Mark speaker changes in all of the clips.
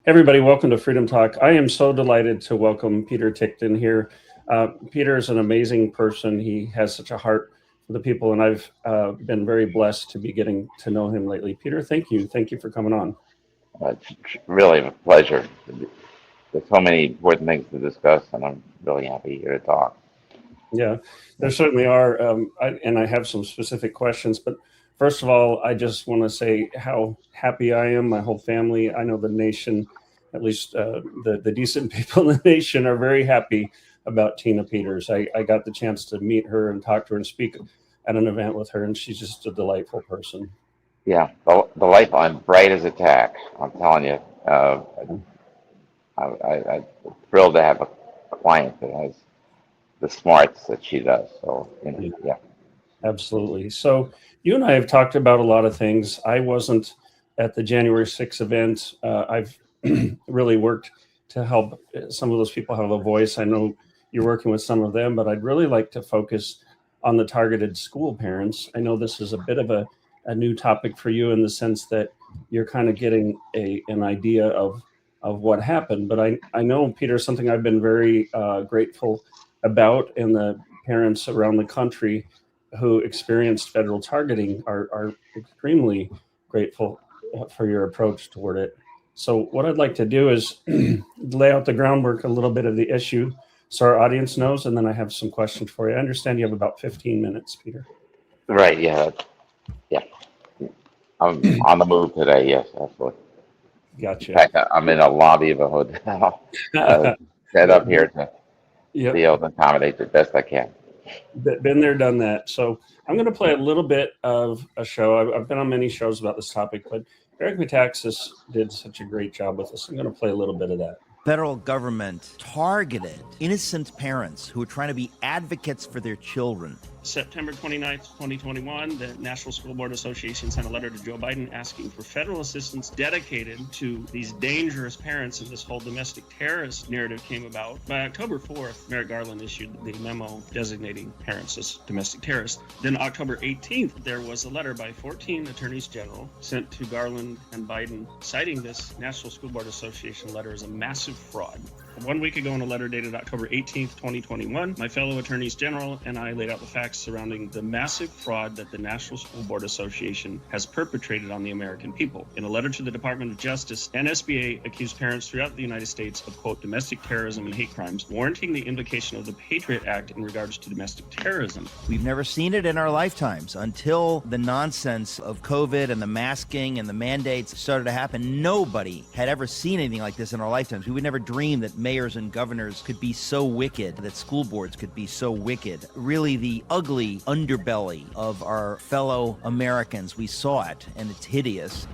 Speaker 1: Everybody, welcome to Freedom Talk. I am so delighted to welcome Peter Ticktin here. Peter is an amazing person. He has such a heart for the people, and I've been very blessed to be getting to know him lately. Peter, thank you. Thank you for coming on.
Speaker 2: It's really a pleasure. There's so many important things to discuss, and I'm really happy here to talk.
Speaker 1: Yeah, there certainly are, and I have some specific questions. But first of all, I just want to say how happy I am, my whole family. I know the nation, at least the decent people in the nation, are very happy about Tina Peters. I got the chance to meet her and talk to her and speak at an event with her, and she's just a delightful person.
Speaker 2: Yeah, the light on bright as a tack. I'm telling you, I'm thrilled to have a client that has the smarts that she does. So, yeah.
Speaker 1: Absolutely. So you and I have talked about a lot of things. I wasn't at the January 6th event. I've really worked to help some of those people have a voice. I know you're working with some of them, but I'd really like to focus on the targeted school parents. I know this is a bit of a new topic for you in the sense that you're kind of getting an idea of what happened. But I know, Peter, something I've been very grateful about, and the parents around the country who experienced federal targeting are extremely grateful for your approach toward it. So what I'd like to do is lay out the groundwork, a little bit of the issue, so our audience knows, and then I have some questions for you. I understand you have about 15 minutes, Peter.
Speaker 2: Right, yeah. I'm on the move today, yes, absolutely.
Speaker 1: Gotcha.
Speaker 2: In fact, I'm in a lobby of a hotel, set up here to be able to accommodate the best I can.
Speaker 1: Been there, done that. So I'm going to play a little bit of a show. I've been on many shows about this topic, but Eric Metaxas did such a great job with this. I'm going to play a little bit of that.
Speaker 3: Federal government targeted innocent parents who were trying to be advocates for their children.
Speaker 4: September 29th, 2021, the National School Board Association sent a letter to Joe Biden asking for federal assistance dedicated to these dangerous parents, and this whole domestic terrorist narrative came about. By October 4th, Merrick Garland issued the memo designating parents as domestic terrorists. Then October 18th, there was a letter by 14 attorneys general sent to Garland and Biden citing this National School Board Association letter as a massive fraud. 1 week ago, in a letter dated October 18th, 2021, my fellow attorneys general and I laid out the facts surrounding the massive fraud that the National School Board Association has perpetrated on the American people. In a letter to the Department of Justice, NSBA accused parents throughout the United States of, quote, domestic terrorism and hate crimes, warranting the invocation of the Patriot Act in regards to domestic terrorism.
Speaker 3: We've never seen it in our lifetimes until the nonsense of COVID and the masking and the mandates started to happen. Nobody had ever seen anything like this in our lifetimes. We would never dream that mayors and governors could be so wicked, that school boards could be so wicked. Really, the ugly underbelly of our fellow Americans. We saw it, and it's hideous.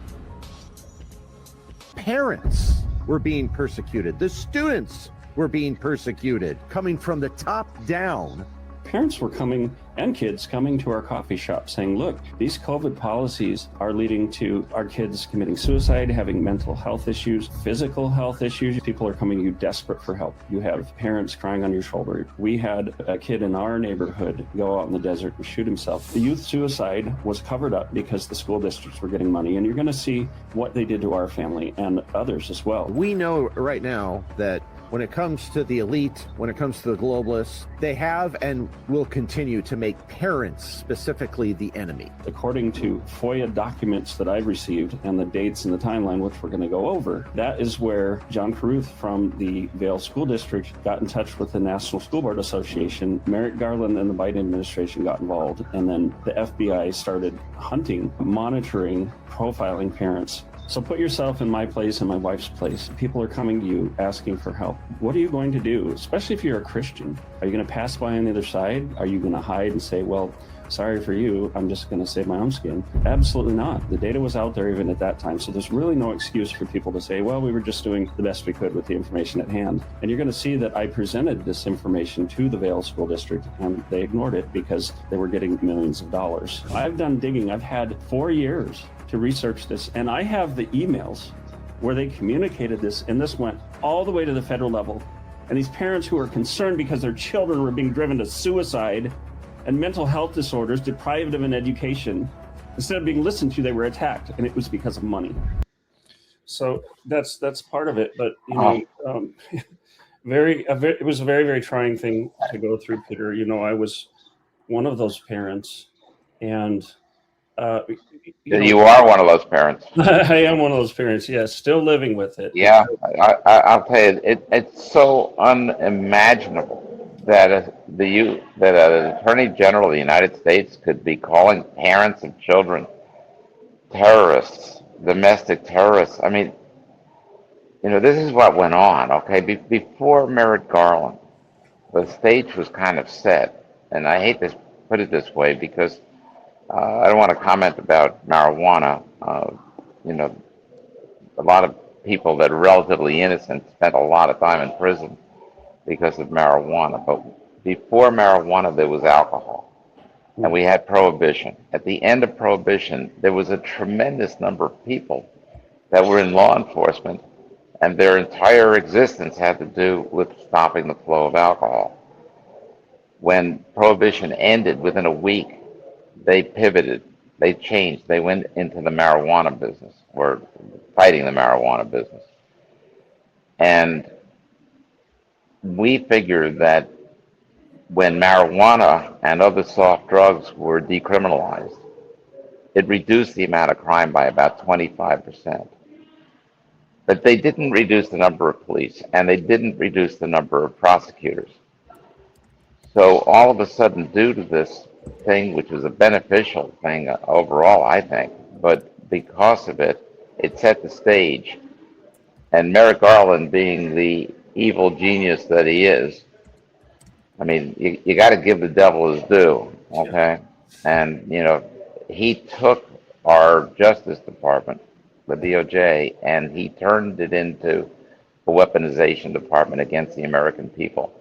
Speaker 5: Parents were being persecuted. The students were being persecuted, coming from the top down.
Speaker 1: Parents were coming, and kids coming to our coffee shop saying, look, these COVID policies are leading to our kids committing suicide, having mental health issues, physical health issues. People are coming to you desperate for help. You have parents crying on your shoulder. We had a kid in our neighborhood go out in the desert and shoot himself. The youth suicide was covered up because the school districts were getting money, and you're going to see what they did to our family and others as well.
Speaker 5: We know right now that when it comes to the elite, when it comes to the globalists, they have and will continue to make parents specifically the enemy.
Speaker 1: According to FOIA documents that I've received and the dates and the timeline, which we're going to go over, that is where John Carruth from the Vail School District got in touch with the National School Board Association. Merrick Garland and the Biden administration got involved, and then the FBI started hunting, monitoring, profiling parents. So put yourself in my place and my wife's place. People are coming to you asking for help. What are you going to do, especially if you're a Christian? Are you going to pass by on the other side? Are you going to hide and say, well, sorry for you, I'm just going to save my own skin? Absolutely not. The data was out there even at that time. So there's really no excuse for people to say, well, we were just doing the best we could with the information at hand. And you're going to see that I presented this information to the Vail School District, and they ignored it because they were getting millions of dollars. I've done digging. I've had 4 years to research this, and I have the emails where they communicated this, and this went all the way to the federal level. And these parents who are concerned because their children were being driven to suicide and mental health disorders, deprived of an education, instead of being listened to, they were attacked, and it was because of money. So that's part of it. But it was a very, very trying thing to go through, Peter. I was one of those parents, and
Speaker 2: You are one of those parents.
Speaker 1: I am one of those parents. Yes, still living with it.
Speaker 2: Yeah, I'll tell you, it's so unimaginable that that an attorney general of the United States could be calling parents of children terrorists, domestic terrorists. I mean, this is what went on. Okay, before Merrick Garland, the stage was kind of set, and I hate to put it this way because I don't want to comment about marijuana. A lot of people that are relatively innocent spent a lot of time in prison because of marijuana. But before marijuana, there was alcohol, and we had prohibition. At the end of prohibition, there was a tremendous number of people that were in law enforcement, and their entire existence had to do with stopping the flow of alcohol. When prohibition ended within a week, they pivoted, they changed, they went into the marijuana business, or fighting the marijuana business. And we figured that when marijuana and other soft drugs were decriminalized, it reduced the amount of crime by about 25%. But they didn't reduce the number of police, and they didn't reduce the number of prosecutors. So all of a sudden, due to this thing, which was a beneficial thing overall, I think, but because of it, it set the stage. And Merrick Garland, being the evil genius that he is, I mean, you got to give the devil his due, okay? And, he took our Justice Department, the DOJ, and he turned it into a weaponization department against the American people.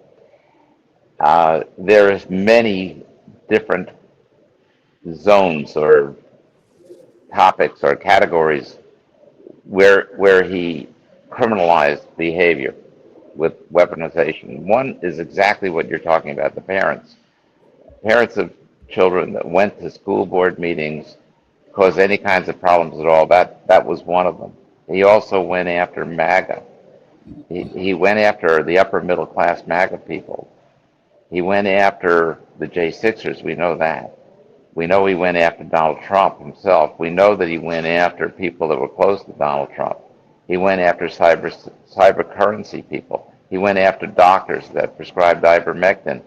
Speaker 2: There's many different zones or topics or categories where he criminalized behavior with weaponization. One is exactly what you're talking about, the parents. Parents of children that went to school board meetings, caused any kinds of problems at all, that was one of them. He also went after MAGA. He went after the upper middle class MAGA people. He went after the J6ers, we know that. We know he went after Donald Trump himself. We know that he went after people that were close to Donald Trump. He went after cyber currency people. He went after doctors that prescribed ivermectin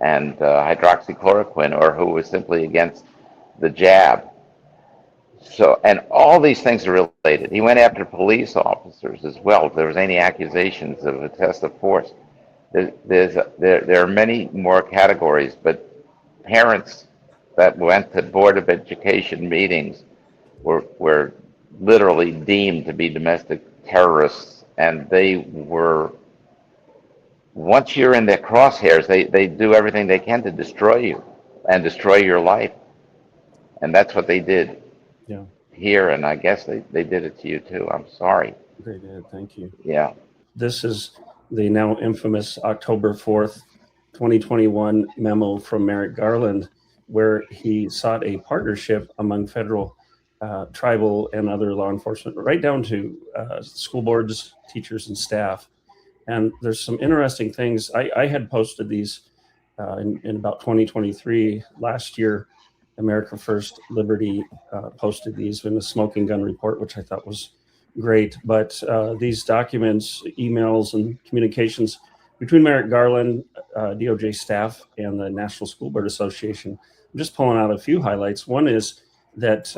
Speaker 2: and hydroxychloroquine, or who was simply against the jab. So, and all these things are related. He went after police officers as well. If there was any accusations of excessive force. There are many more categories, but parents that went to Board of Education meetings were literally deemed to be domestic terrorists, and they were, once you're in their crosshairs, they do everything they can to destroy you and destroy your life. And that's what they did here, and I guess they did it to you too. I'm sorry.
Speaker 1: They did, thank you.
Speaker 2: Yeah.
Speaker 1: This is the now infamous October 4th, 2021 memo from Merrick Garland, where he sought a partnership among federal, tribal, and other law enforcement, right down to school boards, teachers, and staff. And there's some interesting things. I had posted these in about 2023. Last year, America First Liberty posted these in the smoking gun report, which I thought was great. But these documents, emails, and communications between Merrick Garland, DOJ staff, and the National School Board Association, I'm just pulling out a few highlights. One is that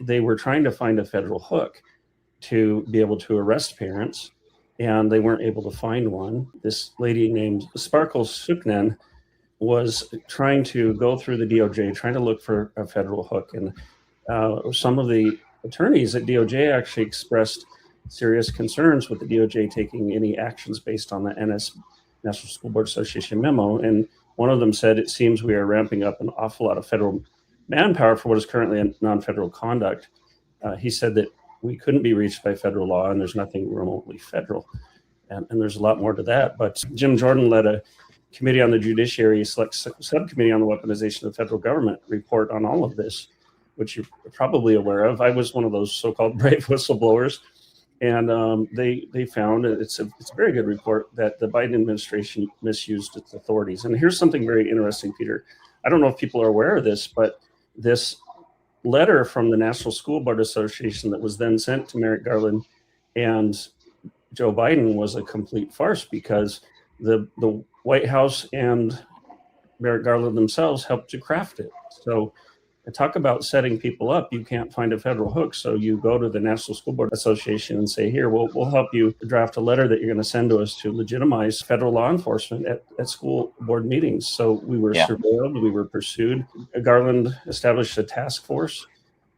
Speaker 1: they were trying to find a federal hook to be able to arrest parents, and they weren't able to find one. This lady named Sparkle Suknen was trying to go through the DOJ, trying to look for a federal hook. And some of the attorneys at DOJ actually expressed serious concerns with the DOJ taking any actions based on the National School Board Association memo. And one of them said, "It seems we are ramping up an awful lot of federal manpower for what is currently a non-federal conduct." He said that we couldn't be reached by federal law, and there's nothing remotely federal. And there's a lot more to that. But Jim Jordan led a Committee on the Judiciary Select Subcommittee on the Weaponization of the Federal Government report on all of this, which you're probably aware of. I was one of those so-called brave whistleblowers And they found, it's a very good report, that the Biden administration misused its authorities. And here's something very interesting, Peter. I don't know if people are aware of this, but this letter from the National School Board Association that was then sent to Merrick Garland and Joe Biden was a complete farce, because the White House and Merrick Garland themselves helped to craft it. So talk about setting people up. You can't find a federal hook, so you go to the National School Board Association and say, here, we'll help you draft a letter that you're going to send to us to legitimize federal law enforcement at school board meetings. So we were surveilled, we were pursued. Garland established a task force.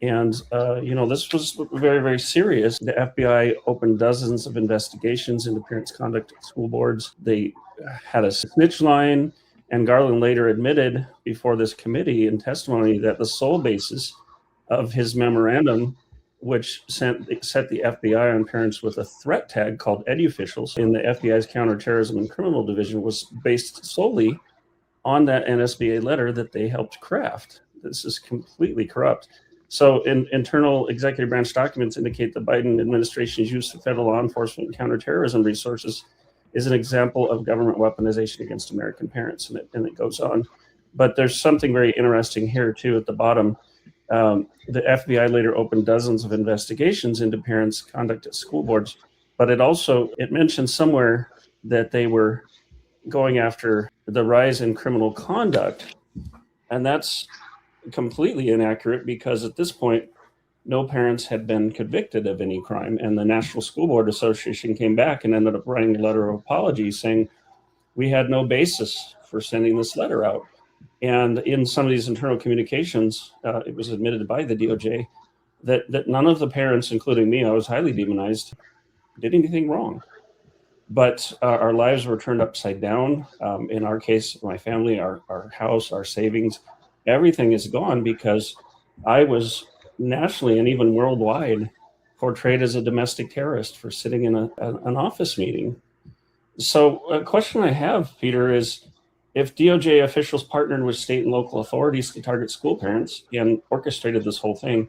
Speaker 1: And, this was very, very serious. The FBI opened dozens of investigations into parents' conduct at school boards. They had a snitch line. And Garland later admitted before this committee in testimony that the sole basis of his memorandum, which set the FBI on parents with a threat tag called EduOfficials in the FBI's Counterterrorism and Criminal Division, was based solely on that NSBA letter that they helped craft. This is completely corrupt. So internal executive branch documents indicate the Biden administration's use of federal law enforcement and counterterrorism resources is an example of government weaponization against American parents, and it goes on. But there's something very interesting here, too, at the bottom. The FBI later opened dozens of investigations into parents' conduct at school boards, but it mentioned somewhere that they were going after the rise in criminal conduct, and that's completely inaccurate, because at this point, no parents had been convicted of any crime. And the National School Board Association came back and ended up writing a letter of apology saying, we had no basis for sending this letter out. And in some of these internal communications, it was admitted by the DOJ that none of the parents, including me, I was highly demonized, did anything wrong. But our lives were turned upside down. In our case, my family, our house, our savings, everything is gone, because I was nationally and even worldwide portrayed as a domestic terrorist for sitting in an office meeting. So a question I have, Peter, is if DOJ officials partnered with state and local authorities to target school parents and orchestrated this whole thing,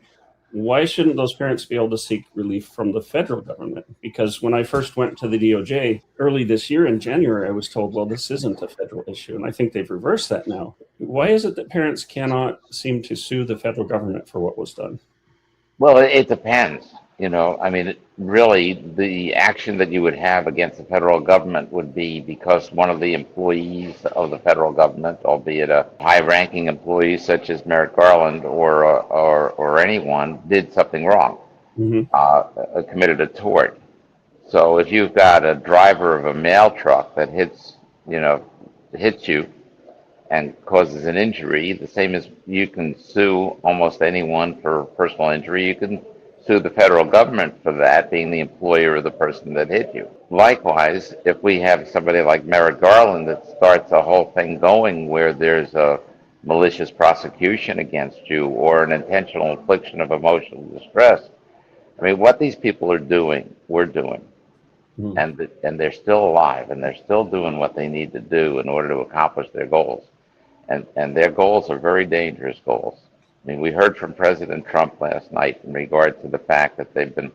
Speaker 1: why shouldn't those parents be able to seek relief from the federal government? Because when I first went to the DOJ early this year in January, I was told, well, this isn't a federal issue. And I think they've reversed that now. Why is it that parents cannot seem to sue the federal government for what was done?
Speaker 2: Well, it depends. Really, the action that you would have against the federal government would be because one of the employees of the federal government, albeit a high-ranking employee such as Merrick Garland or anyone, did something wrong, committed a tort. So if you've got a driver of a mail truck that hits you and causes an injury, the same as you can sue almost anyone for personal injury, you can sue the federal government for that, being the employer of the person that hit you. Likewise, if we have somebody like Merrick Garland that starts a whole thing going where there's a malicious prosecution against you or an intentional infliction of emotional distress, what these people are doing, we're doing. And they're still alive, and they're still doing what they need to do in order to accomplish their goals. And their goals are very dangerous goals. We heard from President Trump last night in regard to the fact that they've been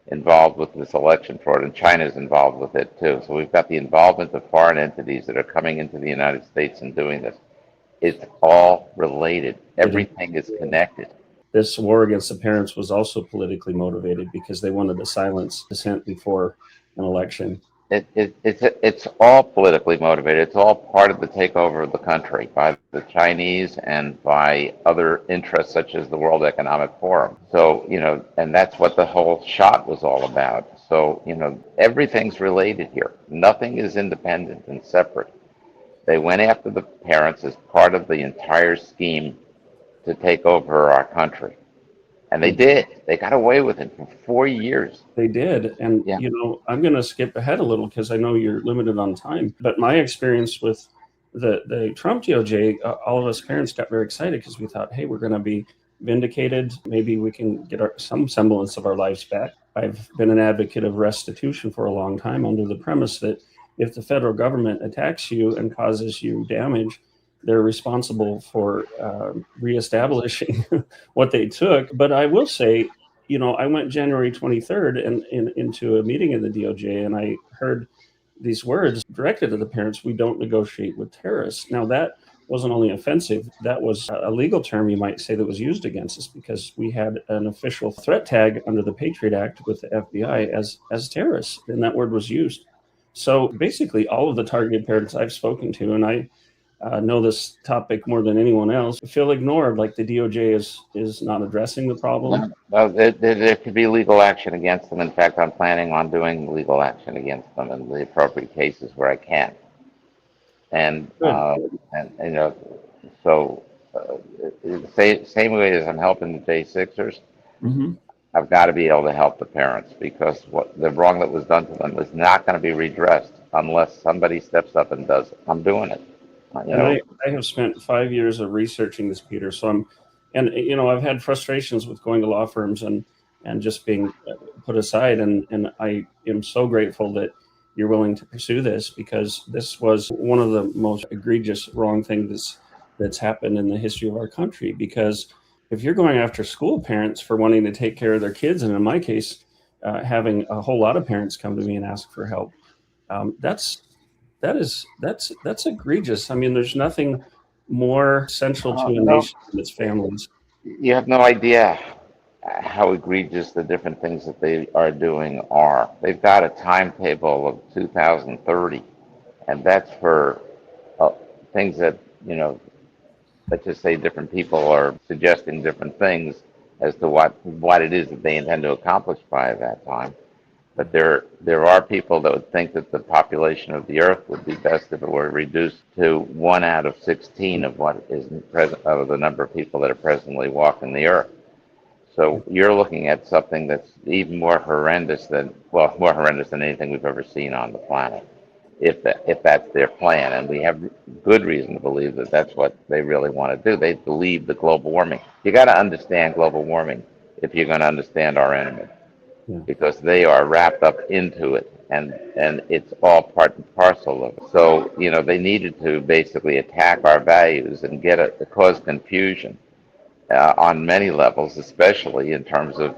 Speaker 2: involved with this election fraud, and China's involved with it too. So we've got the involvement of foreign entities that are coming into the United States and doing this. It's all related. Everything is connected.
Speaker 1: This war against the parents was also politically motivated because they wanted to silence dissent before an election.
Speaker 2: It's all politically motivated. It's all part of the takeover of the country by the Chinese and by other interests such as the World Economic Forum. So, and that's what the whole shot was all about. So, everything's related here. Nothing is independent and separate. They went after the parents as part of the entire scheme to take over our country. And they did. They got away with it for 4 years.
Speaker 1: They did. And, I'm going to skip ahead a little because I know you're limited on time. But my experience with the Trump DOJ, all of us parents got very excited because we thought, hey, we're going to be vindicated. Maybe we can get some semblance of our lives back. I've been an advocate of restitution for a long time under the premise that if the federal government attacks you and causes you damage, they're responsible for reestablishing what they took. But I will say I went January 23rd into a meeting in the DOJ, and I heard these words directed to the parents: "We don't negotiate with terrorists." Now, that wasn't only offensive, that was a legal term, you might say, that was used against us, because we had an official threat tag under the Patriot Act with the FBI as terrorists, and that word was used. So basically, all of the targeted parents I've spoken to, and I know this topic more than anyone else, feel ignored, like the DOJ is not addressing the problem.
Speaker 2: No, there could be legal action against them. In fact, I'm planning on doing legal action against them in the appropriate cases where I can. And
Speaker 1: Good.
Speaker 2: so same way as I'm helping the J6ers,
Speaker 1: Mm-hmm.
Speaker 2: I've got to be able to help the parents, because what the wrong that was done to them is not going to be redressed unless somebody steps up and does it. I'm doing it.
Speaker 1: And I have spent 5 years of researching this, Peter. So I've had frustrations with going to law firms and just being put aside. And I am so grateful that you're willing to pursue this, because this was one of the most egregious wrong things that's happened in the history of our country. Because if you're going after school parents for wanting to take care of their kids, and in my case, having a whole lot of parents come to me and ask for help, that's egregious. I mean, there's nothing more central to a
Speaker 2: No,
Speaker 1: nation than its families.
Speaker 2: you have no idea how egregious the different things that they are doing are. They've got a timetable of 2030, and that's for things that, let's just say different people are suggesting different things as to what it is that they intend to accomplish by that time. But there are people that would think that the population of the Earth would be best if it were reduced to 1 out of 16 of what is present of the number of people that are presently walking the Earth. So you're looking at something that's even more horrendous more horrendous than anything we've ever seen on the planet, if that's their plan. And we have good reason to believe that that's what they really want to do. They believe the global warming. You got to understand global warming if you're going to understand our enemy,
Speaker 1: Yeah.
Speaker 2: because they are wrapped up into it, and it's all part and parcel of it. So they needed to basically attack our values and cause confusion on many levels, especially in terms of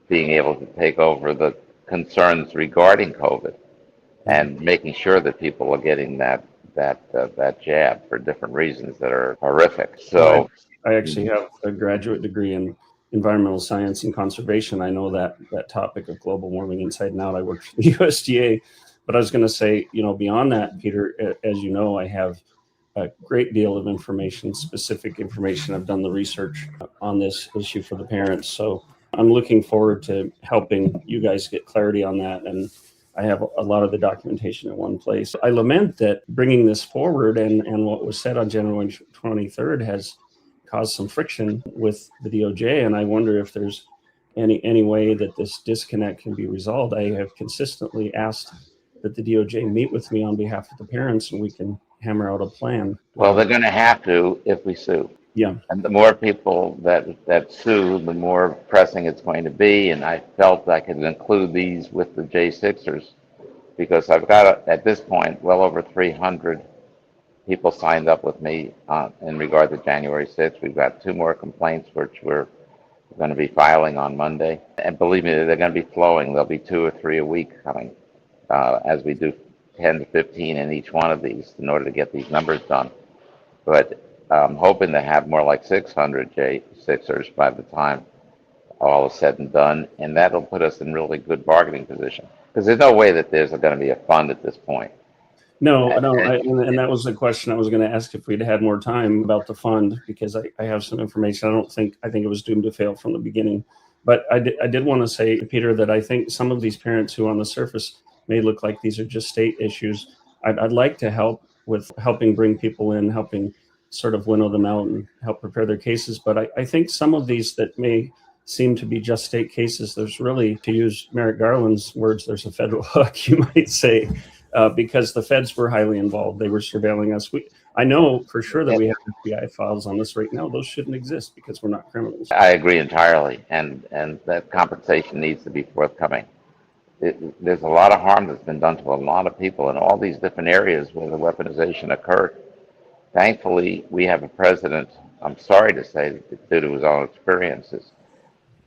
Speaker 2: being able to take over the concerns regarding COVID and making sure that people are getting that jab for different reasons that are horrific. So
Speaker 1: I actually have a graduate degree in environmental science and conservation. I know that topic of global warming inside and out. I worked for the USDA, but I was going to say, beyond that, Peter, as you know, I have a great deal of information, specific information. I've done the research on this issue for the parents. So I'm looking forward to helping you guys get clarity on that. And I have a lot of the documentation in one place. I lament that bringing this forward and what was said on January 23rd has caused some friction with the DOJ. And I wonder if there's any way that this disconnect can be resolved. I have consistently asked that the DOJ meet with me on behalf of the parents, and we can hammer out a plan.
Speaker 2: well, they're going to have to if we sue.
Speaker 1: Yeah.
Speaker 2: And the more people that sue, the more pressing it's going to be. And I felt I could include these with the J6ers, because I've got, at this point, well over 300 people signed up with me in regard to January 6th. We've got 2 more complaints, which we're going to be filing on Monday. And believe me, they're going to be flowing. There'll be 2 or 3 a week coming as we do 10 to 15 in each one of these in order to get these numbers done. But I'm hoping to have more like 600 J6ers by the time all is said and done, and that'll put us in really good bargaining position, because there's no way that there's going to be a fund at this point.
Speaker 1: No, and that was the question I was going to ask, if we'd had more time about the fund, because I have some information. I think it was doomed to fail from the beginning. But I did want to say, Peter, that I think some of these parents who on the surface may look like these are just state issues, I'd like to help with helping bring people in, helping sort of winnow them out and help prepare their cases. But I think some of these that may seem to be just state cases, there's really, to use Merrick Garland's words, there's a federal hook, you might say, because the feds were highly involved. They were surveilling us. I know for sure that we have FBI files on this right now. Those shouldn't exist because we're not criminals.
Speaker 2: I agree entirely, and that compensation needs to be forthcoming. There's a lot of harm that's been done to a lot of people in all these different areas where the weaponization occurred. Thankfully, we have a president, I'm sorry to say, due to his own experiences,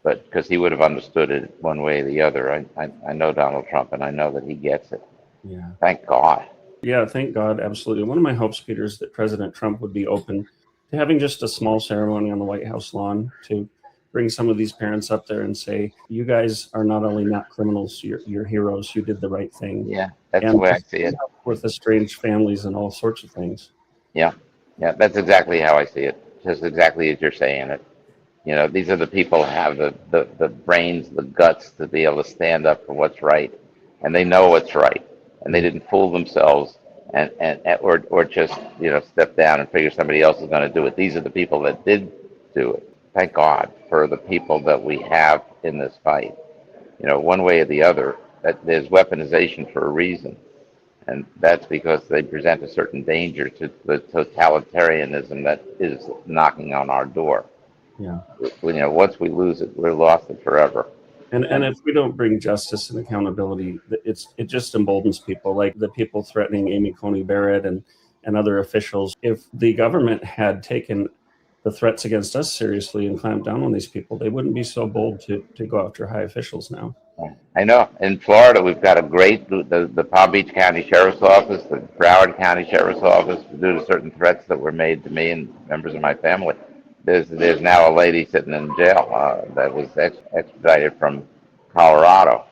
Speaker 2: but because he would have understood it one way or the other. I know Donald Trump, and I know that he gets it.
Speaker 1: Yeah.
Speaker 2: Thank God.
Speaker 1: Yeah, thank God, absolutely. One of my hopes, Peter, is that President Trump would be open to having just a small ceremony on the White House lawn to bring some of these parents up there and say, you guys are not only not criminals, you're heroes, you did the right thing.
Speaker 2: Yeah, that's the
Speaker 1: And
Speaker 2: way I see it.
Speaker 1: with estranged families and all sorts of things.
Speaker 2: Yeah, yeah, that's exactly how I see it. Just exactly as you're saying it. You know, these are the people who have the brains, the guts to be able to stand up for what's right, and they know what's right, and they didn't fool themselves or just step down and figure somebody else is going to do it. These are the people that did do it. Thank God for the people that we have in this fight. You know, one way or the other, that there's weaponization for a reason. And that's because they present a certain danger to the totalitarianism that is knocking on our door.
Speaker 1: Yeah.
Speaker 2: Once we lose it, we're lost it forever.
Speaker 1: And if we don't bring justice and accountability, it just emboldens people, like the people threatening Amy Coney Barrett and other officials. If the government had taken the threats against us seriously and clamped down on these people, they wouldn't be so bold to go after high officials now.
Speaker 2: I know. In Florida, we've got a great, the Palm Beach County Sheriff's Office, the Broward County Sheriff's Office, due to certain threats that were made to me and members of my family. There's now a lady sitting in jail that was extradited from Colorado.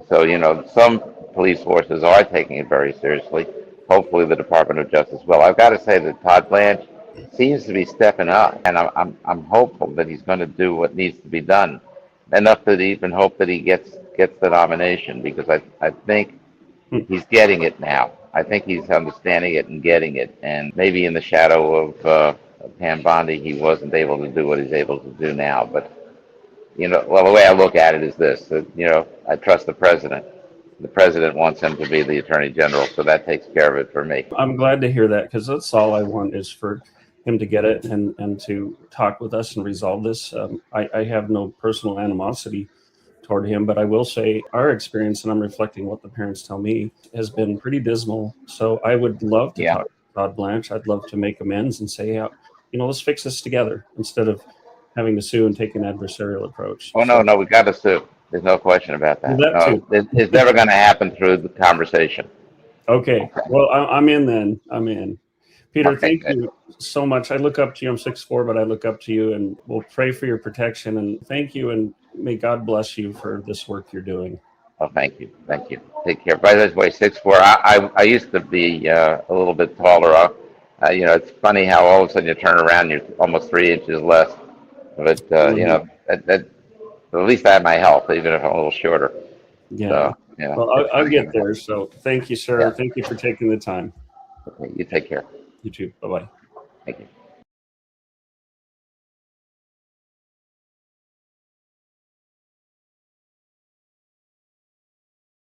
Speaker 2: So, some police forces are taking it very seriously. Hopefully the Department of Justice will. I've got to say that Todd Blanche seems to be stepping up, and I'm hopeful that he's going to do what needs to be done. Enough to even hope that he gets the nomination, because I think he's getting it now. I think he's understanding it and getting it. And maybe in the shadow of Pam Bondi, he wasn't able to do what he's able to do now. But, well, the way I look at it is this, that, I trust the president. The president wants him to be the attorney general, so that takes care of it for me.
Speaker 1: I'm glad to hear that, because that's all I want is for him to get it and to talk with us and resolve this. I have no personal animosity toward him, but I will say our experience, and I'm reflecting what the parents tell me, has been pretty dismal. So I would love to talk to Todd Blanche. I'd love to make amends and say, let's fix this together instead of having to sue and take an adversarial approach.
Speaker 2: Oh, no, we got to sue. There's no question about that. It's never going to happen through the conversation.
Speaker 1: Okay. Well, I'm in then. I'm in. Peter,
Speaker 2: Okay,
Speaker 1: thank you so much. I look up to you. I'm 6'4", but I look up to you, and we'll pray for your protection. And thank you, and may God bless you for this work you're doing.
Speaker 2: Oh, thank you. Thank you. Take care. By the way, 6'4". I used to be a little bit taller. It's funny how all of a sudden you turn around and you're almost 3 inches less. But, that at least I have my health, even if I'm a little shorter.
Speaker 1: Yeah.
Speaker 2: So,
Speaker 1: well, I'll get there. So thank you, sir.
Speaker 2: Yeah.
Speaker 1: Thank you for taking the time.
Speaker 2: Okay, you take care.
Speaker 1: You too. Bye-bye.
Speaker 2: Thank you.